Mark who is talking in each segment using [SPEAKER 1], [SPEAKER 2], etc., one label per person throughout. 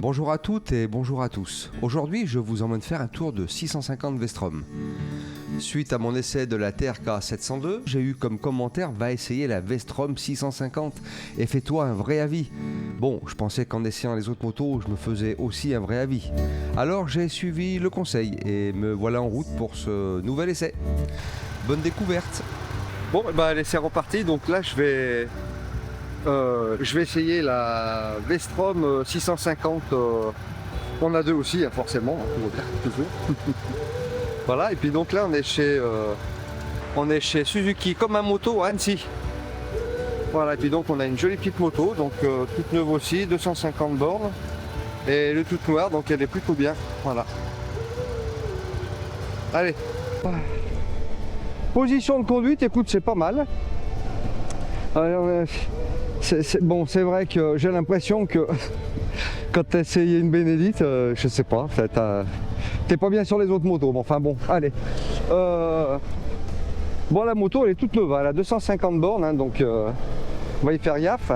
[SPEAKER 1] Bonjour à toutes et bonjour à tous. Aujourd'hui, je vous emmène faire un tour de 650 Vestrom. Suite à mon essai de la TRK 702, j'ai eu comme commentaire « Va essayer la Vestrom 650 et fais-toi un vrai avis ». Bon, je pensais qu'en essayant les autres motos, je me faisais aussi un vrai avis. Alors j'ai suivi le conseil et me voilà en route pour ce nouvel essai. Bonne découverte. Bon, allez, c'est reparti. Donc là, je vais essayer la Vestrom 650. On a deux aussi, hein, forcément, toujours. Voilà, et puis donc là, on est chez Suzuki comme un moto à Annecy. Voilà, et puis donc on a une jolie petite moto, donc toute neuve aussi, 250 bornes. Et le toute noir, donc elle est plutôt bien. Voilà. Allez. Position de conduite, écoute, c'est pas mal. Bon, c'est vrai que j'ai l'impression que quand tu as essayé une Benelite, je sais pas, t'es pas bien sur les autres motos, mais enfin bon, allez. Bon, la moto elle est toute neuve, elle a 250 bornes, hein, donc on va y faire gaffe.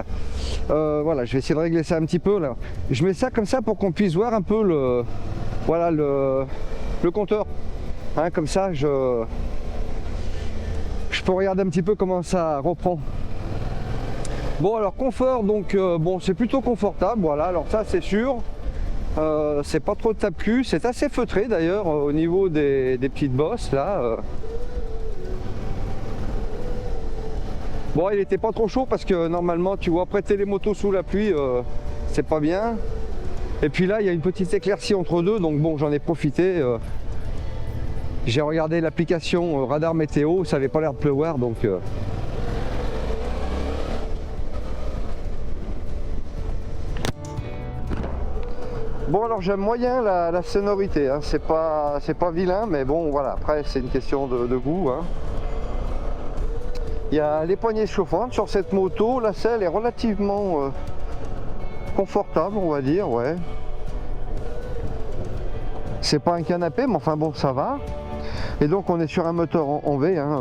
[SPEAKER 1] Voilà, je vais essayer de régler ça un petit peu là. Je mets ça comme ça pour qu'on puisse voir un peu le compteur. Hein, comme ça, je peux regarder un petit peu comment ça reprend. Bon, alors confort, donc bon, c'est plutôt confortable, voilà, alors ça c'est sûr. C'est pas trop de tape-cul, c'est assez feutré d'ailleurs au niveau des petites bosses là. Bon, il était pas trop chaud parce que normalement tu vois prêter les motos sous la pluie, c'est pas bien. Et puis là il y a une petite éclaircie entre deux, donc bon, j'en ai profité. J'ai regardé l'application radar météo, ça avait pas l'air de pleuvoir, donc bon, alors j'aime moyen la sonorité, hein. C'est pas vilain, mais bon voilà, après c'est une question de goût, hein. Il y a les poignées chauffantes sur cette moto, la selle est relativement confortable, on va dire, ouais. C'est pas un canapé, mais enfin bon, ça va. Et donc on est sur un moteur en V, hein,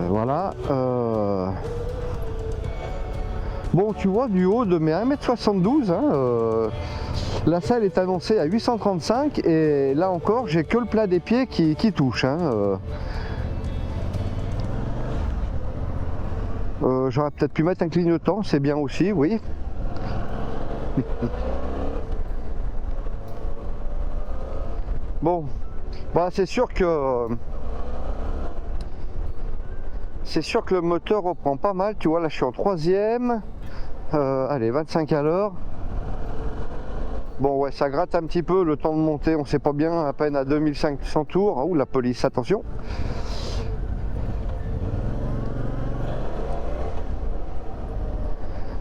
[SPEAKER 1] voilà. Bon, tu vois, du haut de mes 1m72, hein, la selle est annoncée à 835 et là encore, j'ai que le plat des pieds qui touche. Hein, j'aurais peut-être pu mettre un clignotant, c'est bien aussi, oui. Bon, bah, c'est sûr que le moteur reprend pas mal. Tu vois, là je suis en troisième. Allez, 25 à l'heure. Bon, ouais, ça gratte un petit peu le temps de monter, on sait pas bien, à peine à 2500 tours. Ouh, la police, attention.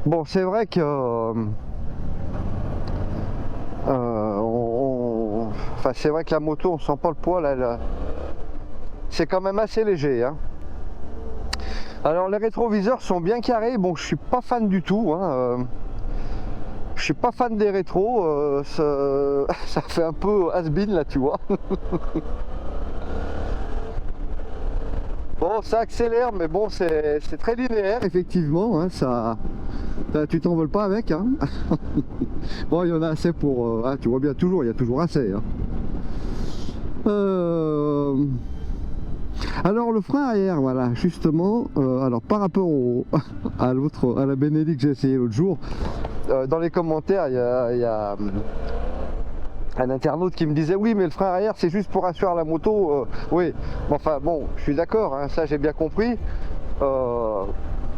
[SPEAKER 1] Bon, c'est vrai que enfin, c'est vrai que la moto, on sent pas le poids là. C'est quand même assez léger, hein. Alors les rétroviseurs sont bien carrés. Bon, je suis pas fan du tout, hein. Je suis pas fan des rétros, ça fait un peu has-been là, tu vois. Bon, ça accélère, mais bon, c'est très linéaire, effectivement, hein, ça, tu t'envoles pas avec, hein. Bon, il y en a assez pour, tu vois bien, toujours, il y a toujours assez, hein. Alors le frein arrière, voilà, justement, alors par rapport à la Benelli que j'ai essayé l'autre jour, dans les commentaires, il y a un internaute qui me disait oui, mais le frein arrière c'est juste pour assurer la moto. Oui, enfin bon, je suis d'accord, hein, ça j'ai bien compris.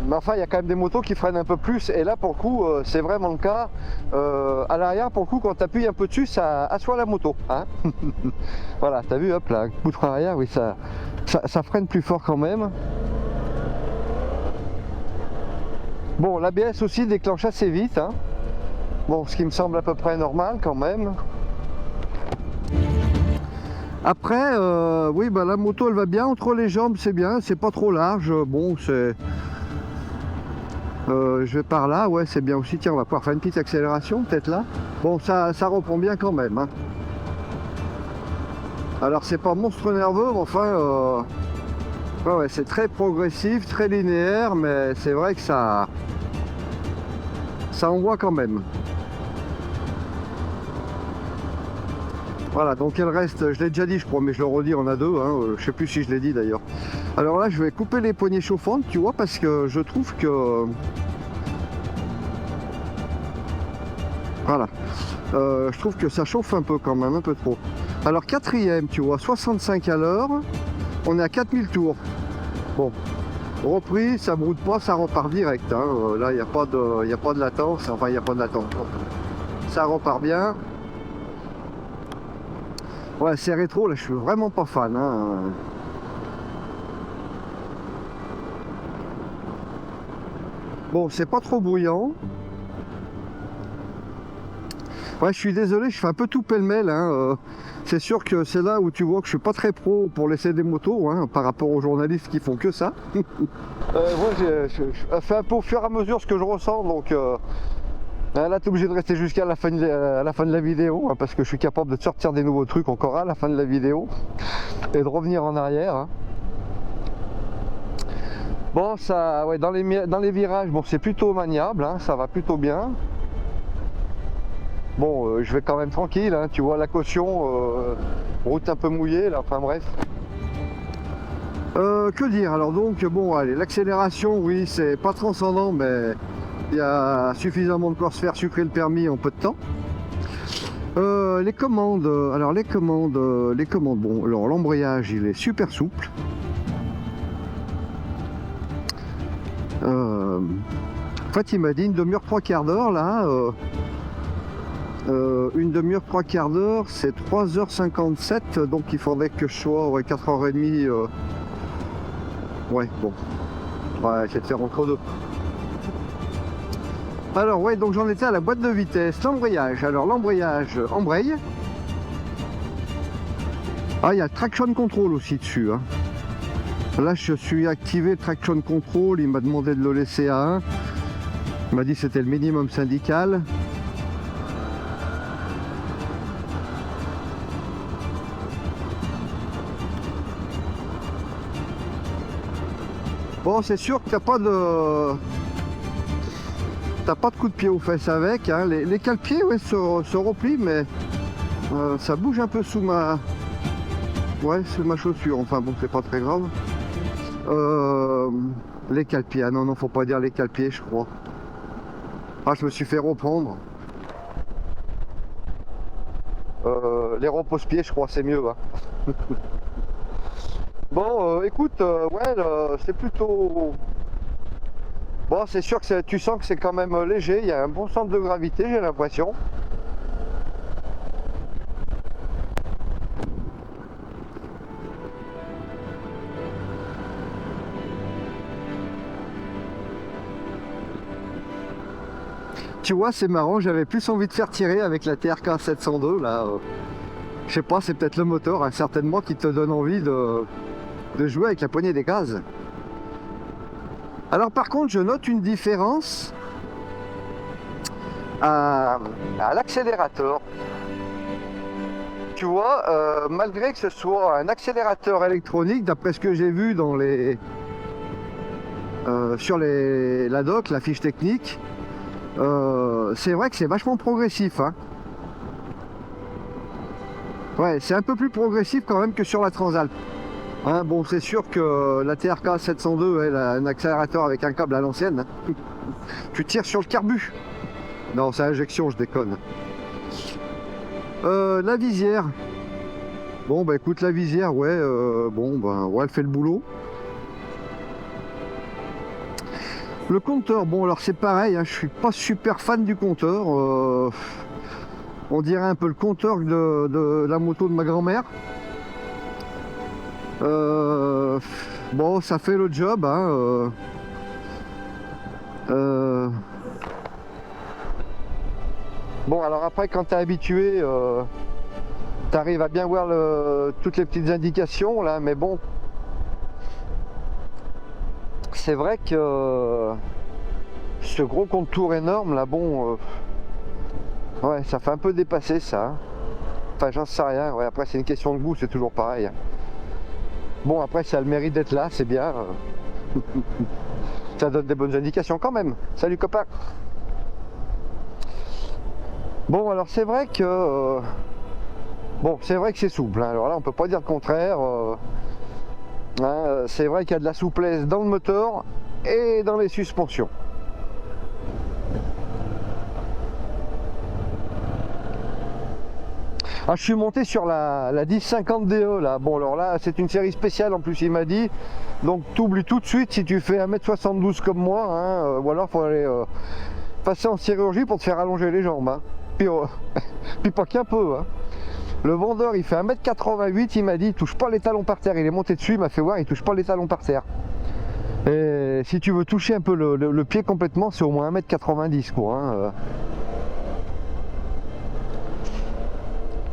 [SPEAKER 1] Mais enfin, il y a quand même des motos qui freinent un peu plus, et là pour le coup, c'est vraiment le cas. À l'arrière, pour le coup, quand tu appuies un peu dessus, ça assoit la moto, hein. Voilà, t'as vu, hop là, un coup de frein arrière, oui, ça freine plus fort quand même. Bon, l'ABS aussi déclenche assez vite, hein. Bon, ce qui me semble à peu près normal quand même. Après, oui, bah, la moto elle va bien entre les jambes, c'est bien, c'est pas trop large. Bon, c'est... je vais par là, ouais, c'est bien aussi. Tiens, on va pouvoir faire une petite accélération, peut-être là. Bon, ça reprend bien quand même, hein. Alors, c'est pas monstre nerveux, mais enfin, ouais, c'est très progressif, très linéaire, mais c'est vrai que ça envoie quand même. Voilà, donc elle reste, je l'ai déjà dit je crois, mais je le redis, on a deux, hein, je sais plus si je l'ai dit d'ailleurs. Alors là je vais couper les poignées chauffantes, tu vois, parce que je trouve que... Voilà, je trouve que ça chauffe un peu quand même, un peu trop. Alors quatrième, tu vois, 65 à l'heure, on est à 4000 tours. Bon, repris, ça brûle pas, ça repart direct, hein. Là il n'y a pas de latence, enfin il n'y a pas de latence. Ça repart bien. Ouais, c'est rétro, là je suis vraiment pas fan, hein. Bon, c'est pas trop bruyant. Ouais, je suis désolé, je fais un peu tout pêle-mêle, hein. C'est sûr que c'est là où tu vois que je suis pas très pro pour laisser des motos, hein, par rapport aux journalistes qui font que ça. Moi, je fais un peu au fur et à mesure ce que je ressens, donc là, tu es obligé de rester jusqu'à la fin de la vidéo, hein, parce que je suis capable de sortir des nouveaux trucs encore à la fin de la vidéo et de revenir en arrière. Hein. Bon, ça, ouais, dans les virages, bon, c'est plutôt maniable, hein, ça va plutôt bien. Bon, je vais quand même tranquille, hein, tu vois la caution, route un peu mouillée, là, enfin bref. Que dire? Alors donc, bon, allez, l'accélération, oui, c'est pas transcendant, mais il y a suffisamment de quoi se faire sucrer le permis en peu de temps. Les commandes, alors les commandes, bon, alors l'embrayage, il est super souple. En fait, il m'a dit une demi-heure, 3/4 d'heure, là. Une demi-heure, 3/4 d'heure, c'est 3h57, donc il faudrait que je sois, ouais, 4h30. Ouais, bon. Ouais, c'est de faire entre deux. Alors, ouais, donc j'en étais à la boîte de vitesse, l'embrayage. Alors, l'embrayage embraye. Ah, il y a le traction control aussi dessus, hein. Là, je suis activé le traction control, il m'a demandé de le laisser à 1. Il m'a dit que c'était le minimum syndical. Bon, c'est sûr que t'as pas de coup de pied aux fesses avec, hein. Les cale-pieds, ouais, se replient, mais ça bouge un peu sous ma chaussure. Enfin bon, c'est pas très grave. Les cale-pieds, ah non, faut pas dire les cale-pieds, je crois. Ah, je me suis fait reprendre. Les repose-pieds, je crois, c'est mieux, hein. Bon, écoute, ouais, c'est plutôt... Bon, c'est sûr que tu sens que c'est quand même léger, il y a un bon centre de gravité, j'ai l'impression. Tu vois, c'est marrant, j'avais plus envie de faire tirer avec la TRK 702, là. Je sais pas, c'est peut-être le moteur, hein, certainement, qui te donne envie de jouer avec la poignée des gaz. Alors par contre, je note une différence à l'accélérateur. Tu vois, malgré que ce soit un accélérateur électronique, d'après ce que j'ai vu dans sur la doc, la fiche technique, c'est vrai que c'est vachement progressif, hein. Ouais, c'est un peu plus progressif quand même que sur la Transalp. Hein, bon, c'est sûr que la TRK 702, elle a un accélérateur avec un câble à l'ancienne. Hein. Tu tires sur le carbu. Non, c'est injection, je déconne. La visière. Bon, bah écoute, la visière, ouais, bon, bah, ouais, elle fait le boulot. Le compteur, bon, alors c'est pareil, hein, je suis pas super fan du compteur. On dirait un peu le compteur de la moto de ma grand-mère. Bon, ça fait le job, hein. Bon, alors après, quand tu es habitué, tu arrives à bien voir toutes les petites indications, là, mais bon, c'est vrai que ce gros contour énorme, là, bon, ouais, ça fait un peu dépasser, ça. Hein. Enfin, j'en sais rien, ouais, après, c'est une question de goût, c'est toujours pareil. Hein. Bon, après, ça a le mérite d'être là, c'est bien. Ça donne des bonnes indications quand même. Salut copain. Bon, alors c'est vrai que Bon, c'est vrai que c'est souple, hein. Alors là on peut pas dire le contraire. C'est vrai qu'il y a de la souplesse dans le moteur et dans les suspensions. Ah, je suis monté sur la 1050 DE là. Bon, alors là c'est une série spéciale en plus, il m'a dit. Donc t'oublies tout de suite si tu fais 1m72 comme moi, hein, ou alors faut aller passer en chirurgie pour te faire allonger les jambes, hein. Puis pas qu'un peu, hein. Le vendeur il fait 1m88, il m'a dit il touche pas les talons par terre. Il est monté dessus, il m'a fait voir, il touche pas les talons par terre. Et si tu veux toucher un peu le pied complètement, c'est au moins 1m90 quoi, hein.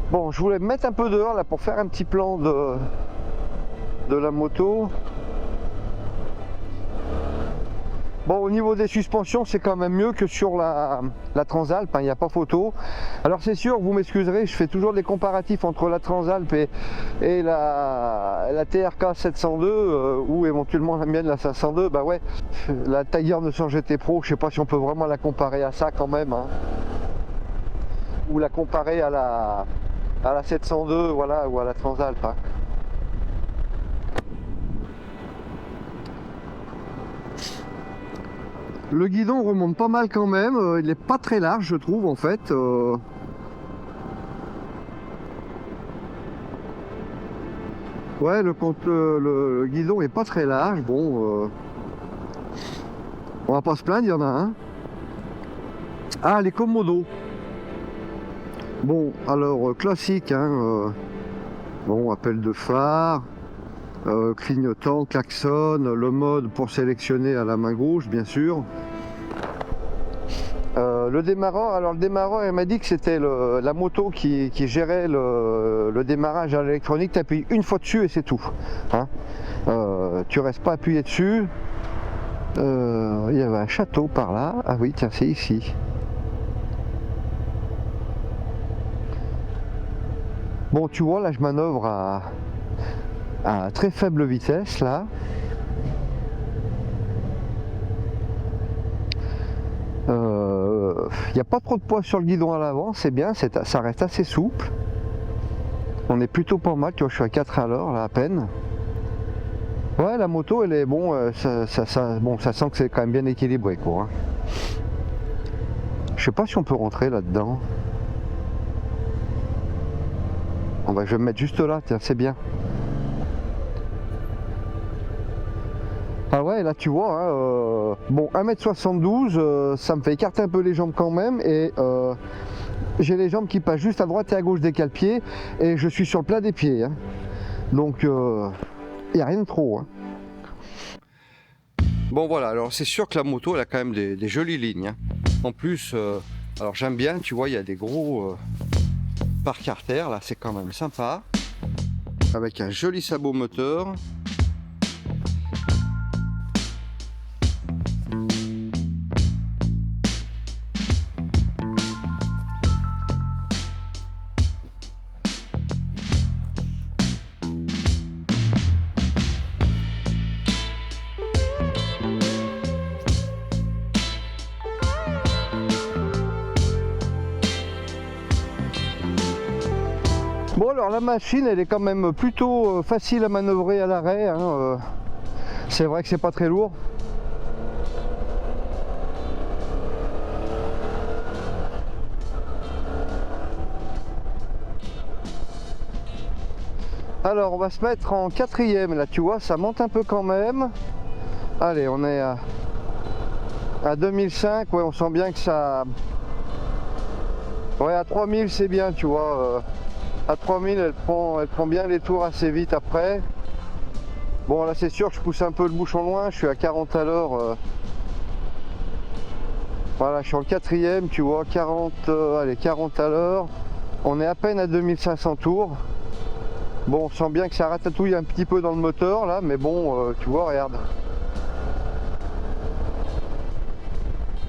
[SPEAKER 1] Bon, je voulais me mettre un peu dehors là pour faire un petit plan de la moto. Bon, au niveau des suspensions, c'est quand même mieux que sur la Transalp, hein, il n'y a pas photo. Alors c'est sûr, vous m'excuserez, je fais toujours des comparatifs entre la Transalp et la TRK 702 ou éventuellement la mienne, la 502. Bah ouais, la Tiger 900 GT Pro, je sais pas si on peut vraiment la comparer à ça quand même, hein. Ou la comparer à la 702, voilà, ou à la Transalp, hein. Le guidon remonte pas mal quand même, il est pas très large je trouve en fait. Ouais, le guidon est pas très large, bon, on va pas se plaindre, il y en a un. Ah, les commodos. Bon, alors classique, hein, bon, appel de phare, clignotant, klaxon, le mode pour sélectionner à la main gauche bien sûr. Le démarreur, alors le démarreur il m'a dit que c'était la moto qui gérait le démarrage à l'électronique. Tu appuies une fois dessus et c'est tout, hein. Tu restes pas appuyé dessus. Il y avait un château par là, ah oui tiens c'est ici. Bon tu vois là je manœuvre à très faible vitesse là. Il n'y a pas trop de poids sur le guidon à l'avant, c'est bien, ça reste assez souple. On est plutôt pas mal, tu vois, je suis à 4 à l'heure là à peine. Ouais, la moto elle est bon, bon, ça sent que c'est quand même bien équilibré quoi, hein. Je sais pas si on peut rentrer là-dedans. Je vais me mettre juste là, tiens, c'est bien. Ah ouais, là tu vois, hein, bon 1m72, ça me fait écarter un peu les jambes quand même et j'ai les jambes qui passent juste à droite et à gauche des cale-pieds et je suis sur le plat des pieds, hein. Donc il n'y a rien de trop, hein. Bon voilà, alors c'est sûr que la moto elle a quand même des jolies lignes, hein. En plus, alors j'aime bien, tu vois, il y a des gros parcs artères, là c'est quand même sympa. Avec un joli sabot moteur. Bon alors la machine elle est quand même plutôt facile à manœuvrer à l'arrêt, hein. C'est vrai que c'est pas très lourd. Alors on va se mettre en quatrième là, tu vois, ça monte un peu quand même. Allez, on est à 2005, ouais, on sent bien que ça... Ouais, à 3000 c'est bien, tu vois. À 3000 elle prend bien les tours assez vite après. Bon là c'est sûr que je pousse un peu le bouchon loin, je suis à 40 à l'heure. Voilà, je suis en quatrième, tu vois, 40 à l'heure. On est à peine à 2500 tours. Bon, on sent bien que ça ratatouille un petit peu dans le moteur là, mais bon, tu vois, regarde.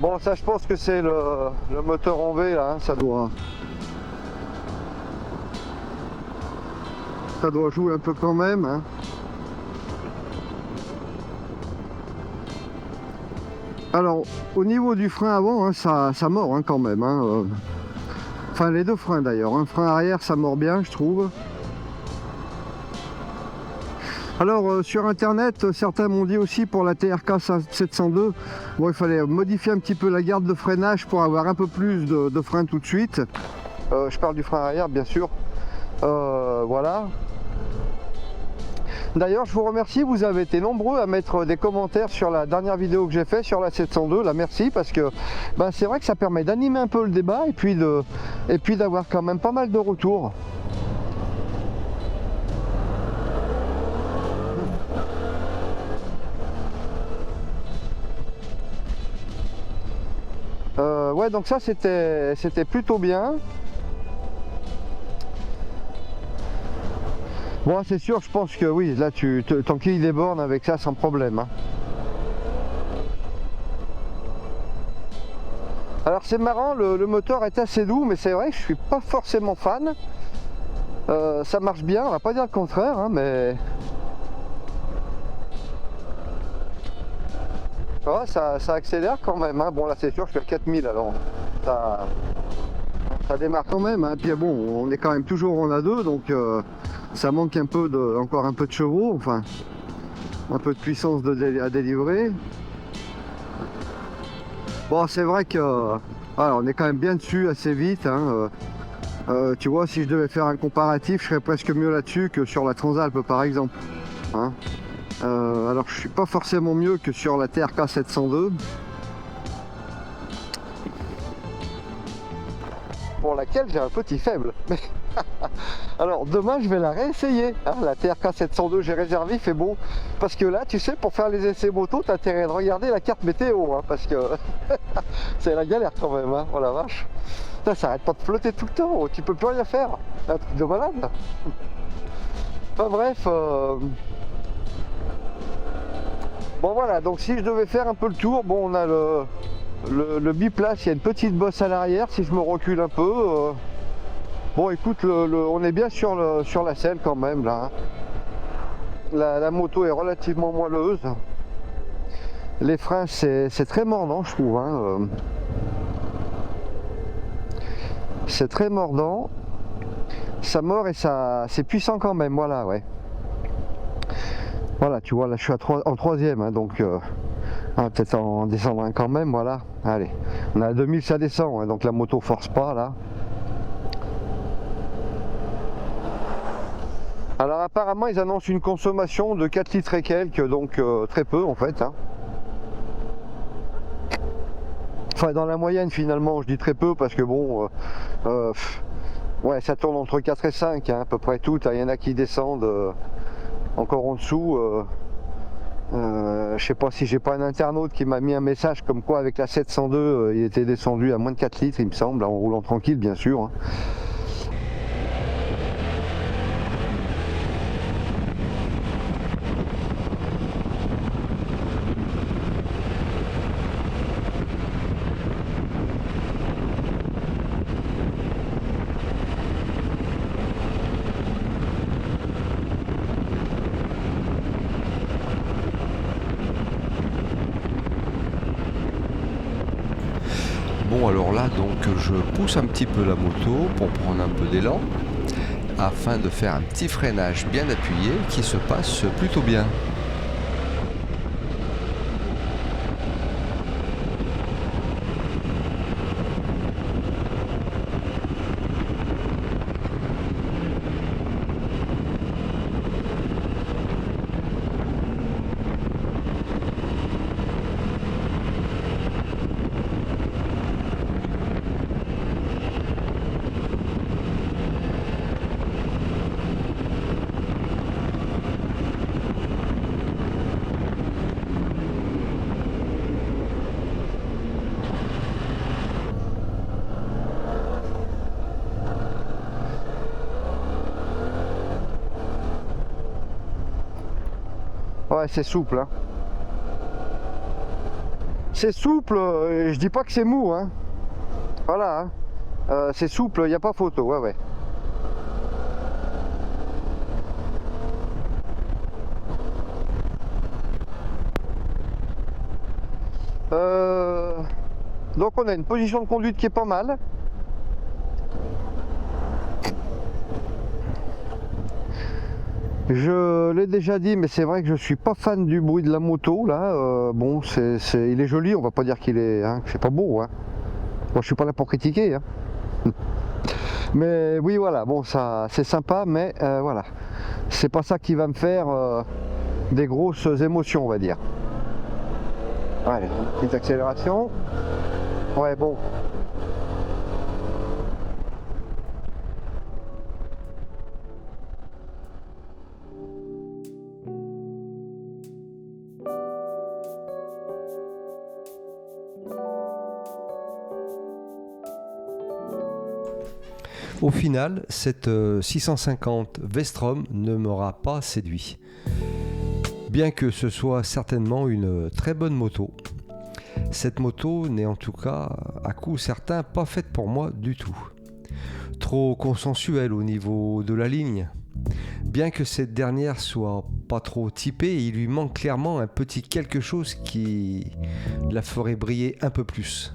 [SPEAKER 1] Bon, ça je pense que c'est le moteur en V là, hein, ça doit jouer un peu quand même, hein. Alors au niveau du frein avant, hein, ça mord, hein, quand même, hein. Enfin les deux freins d'ailleurs, un frein arrière ça mord bien je trouve. Alors sur internet, certains m'ont dit aussi pour la TRK 702, bon il fallait modifier un petit peu la garde de freinage pour avoir un peu plus de frein tout de suite. Je parle du frein arrière bien sûr. Voilà. D'ailleurs je vous remercie, vous avez été nombreux à mettre des commentaires sur la dernière vidéo que j'ai fait sur la 702, là merci, parce que ben, c'est vrai que ça permet d'animer un peu le débat et puis d'avoir quand même pas mal de retours. Ouais donc ça c'était plutôt bien. Bon c'est sûr, je pense que oui, là tu t'enquilles des bornes avec ça sans problème. Hein. Alors c'est marrant, le moteur est assez doux, mais c'est vrai que je suis pas forcément fan. Ça marche bien, on va pas dire le contraire, hein, mais... Ouais, ça accélère quand même. Hein. Bon là c'est sûr, je suis à 4000 alors. Ça démarre quand même, hein. Puis bon, on est quand même toujours en A2, donc ça manque un peu encore un peu de chevaux, enfin un peu de puissance à délivrer. Bon, c'est vrai que voilà, on est quand même bien dessus assez vite. Hein. Tu vois, si je devais faire un comparatif, je serais presque mieux là-dessus que sur la Transalp par exemple. Hein. Alors je suis pas forcément mieux que sur la TRK 702. Pour laquelle j'ai un petit faible. Alors demain je vais la réessayer, hein, la TRK 702 j'ai réservé, il fait beau. Parce que là tu sais, pour faire les essais moto, t'as intérêt de regarder la carte météo, hein, parce que c'est la galère quand même, hein, oh la vache. Putain, ça arrête pas de flotter tout le temps, tu peux plus rien faire, un truc de malade. Enfin bref, bon voilà, donc si je devais faire un peu le tour, bon on a le biplace, il y a une petite bosse à l'arrière, si je me recule un peu. Bon écoute, on est bien sur la selle quand même là. La moto est relativement moelleuse. Les freins c'est très mordant je trouve. Hein. C'est très mordant. Ça mord et c'est puissant quand même, voilà ouais. Voilà, tu vois là je suis en troisième, hein, donc peut-être en descendre un quand même, voilà. Allez, on a 2000 ça descend, hein, donc la moto force pas là. Alors apparemment ils annoncent une consommation de 4 litres et quelques, donc très peu en fait. Hein. Enfin dans la moyenne finalement, je dis très peu parce que bon, ouais ça tourne entre 4 et 5, hein, à peu près tout. Il y en a qui descendent encore en dessous. Je sais pas si j'ai pas un internaute qui m'a mis un message comme quoi avec la 702 il était descendu à moins de 4 litres il me semble, en roulant tranquille bien sûr. Hein.
[SPEAKER 2] Bon alors là donc je pousse un petit peu la moto pour prendre un peu d'élan afin de faire un petit freinage bien appuyé qui se passe plutôt bien.
[SPEAKER 1] Ouais, c'est souple. Hein. C'est souple, je dis pas que c'est mou. Hein. Voilà, hein. C'est souple, il n'y a pas photo. Ouais, ouais. Donc on a une position de conduite qui est pas mal. Je l'ai déjà dit, mais c'est vrai que je suis pas fan du bruit de la moto là. Bon, il est joli, on va pas dire qu'il est, hein, que c'est pas beau. Hein. Moi, je suis pas là pour critiquer. Hein. Mais oui, voilà. Bon, ça, c'est sympa, mais voilà, c'est pas ça qui va me faire des grosses émotions, on va dire. Allez, petite accélération. Ouais, bon.
[SPEAKER 3] Au final, cette 650 Vestrom ne m'aura pas séduit. Bien que ce soit certainement une très bonne moto, cette moto n'est en tout cas, à coup certain, pas faite pour moi du tout. Trop consensuelle au niveau de la ligne. Bien que cette dernière soit pas trop typée, il lui manque clairement un petit quelque chose qui la ferait briller un peu plus.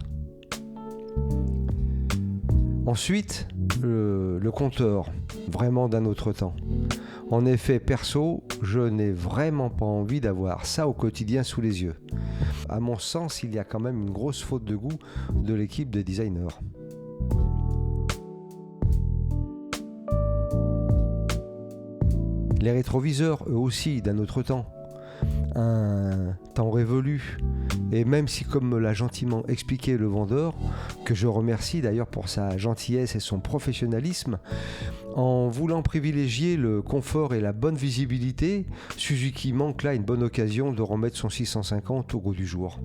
[SPEAKER 3] Ensuite, le compteur, vraiment d'un autre temps. En effet, perso, je n'ai vraiment pas envie d'avoir ça au quotidien sous les yeux. À mon sens, il y a quand même une grosse faute de goût de l'équipe des designers. Les rétroviseurs, eux aussi, d'un autre temps. Un temps révolu. Et même si, comme me l'a gentiment expliqué le vendeur, que je remercie d'ailleurs pour sa gentillesse et son professionnalisme, en voulant privilégier le confort et la bonne visibilité, Suzuki manque là une bonne occasion de remettre son 650 au goût du jour.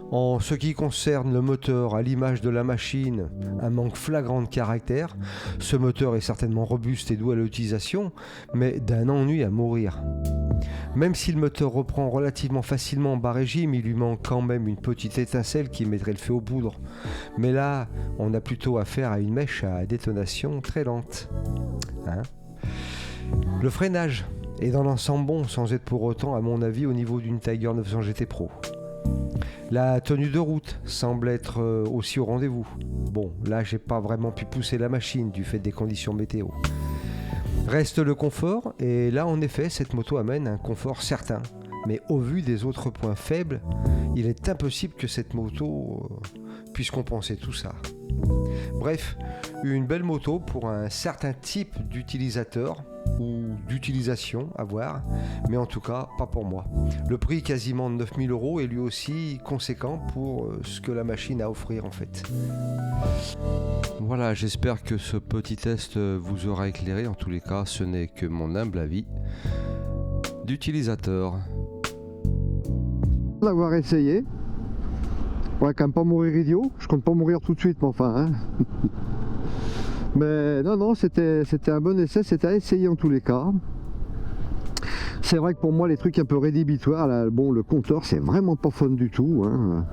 [SPEAKER 3] En ce qui concerne le moteur, à l'image de la machine, un manque flagrant de caractère. Ce moteur est certainement robuste et doux à l'utilisation, mais d'un ennui à mourir. Même si le moteur reprend relativement facilement en bas régime, il lui manque quand même une petite étincelle qui mettrait le feu aux poudres. Mais là, on a plutôt affaire à une mèche à détonation très lente. Hein ? Le freinage est dans l'ensemble bon, sans être pour autant, à mon avis, au niveau d'une Tiger 900 GT Pro. La tenue de route semble être aussi au rendez-vous. Bon, là, j'ai pas vraiment pu pousser la machine du fait des conditions météo. Reste le confort, et là en effet cette moto amène un confort certain, mais au vu des autres points faibles, il est impossible que cette moto puisse compenser tout ça. Bref, une belle moto pour un certain type d'utilisateur ou d'utilisation à voir, mais en tout cas pas pour moi. Le prix quasiment de 9 000 € est lui aussi conséquent pour ce que la machine a à offrir en fait.
[SPEAKER 2] Voilà, j'espère que ce petit test vous aura éclairé. En tous les cas, ce n'est que mon humble avis d'utilisateur.
[SPEAKER 1] L'avoir essayé. Ouais, quand même pas mourir idiot. Je compte pas mourir tout de suite, mais enfin. Hein. Mais non, c'était un bon essai, c'était à essayer en tous les cas. C'est vrai que pour moi, les trucs un peu rédhibitoires, là, bon, le compteur, c'est vraiment pas fun du tout. Hein.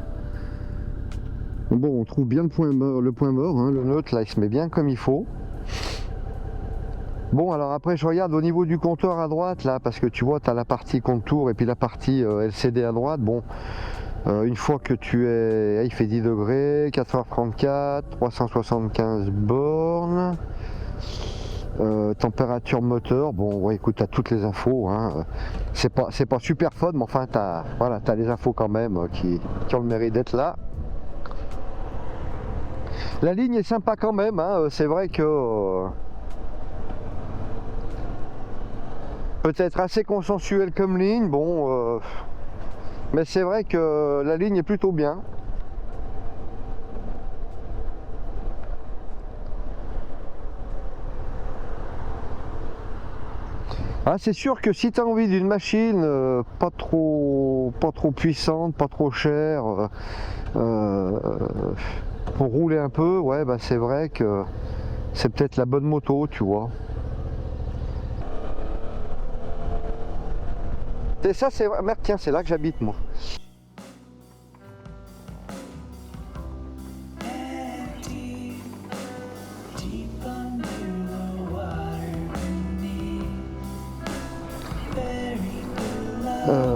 [SPEAKER 1] Bon, on trouve bien le point mort, hein, le neutre, là, il se met bien comme il faut. Bon, alors après, je regarde au niveau du compteur à droite, là, parce que tu vois, tu as la partie contour et puis la partie LCD à droite. Bon, une fois que tu es... il fait 10 degrés, 4h34, 375 bornes, température moteur, bon, ouais, écoute, tu as toutes les infos. Hein. C'est pas super fun, mais enfin, tu as les infos quand même qui ont le mérite d'être là. La ligne est sympa quand même, hein. C'est vrai que peut-être assez consensuelle comme ligne, bon, mais c'est vrai que la ligne est plutôt bien. Ah, c'est sûr que si tu as envie d'une machine pas trop puissante, pas trop chère, pour rouler un peu, ouais, bah c'est vrai que c'est peut-être la bonne moto, tu vois. Et ça, c'est vrai. Merde, tiens, c'est là que j'habite, moi.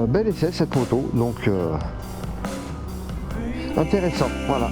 [SPEAKER 1] Bel essai cette moto, donc intéressant, voilà.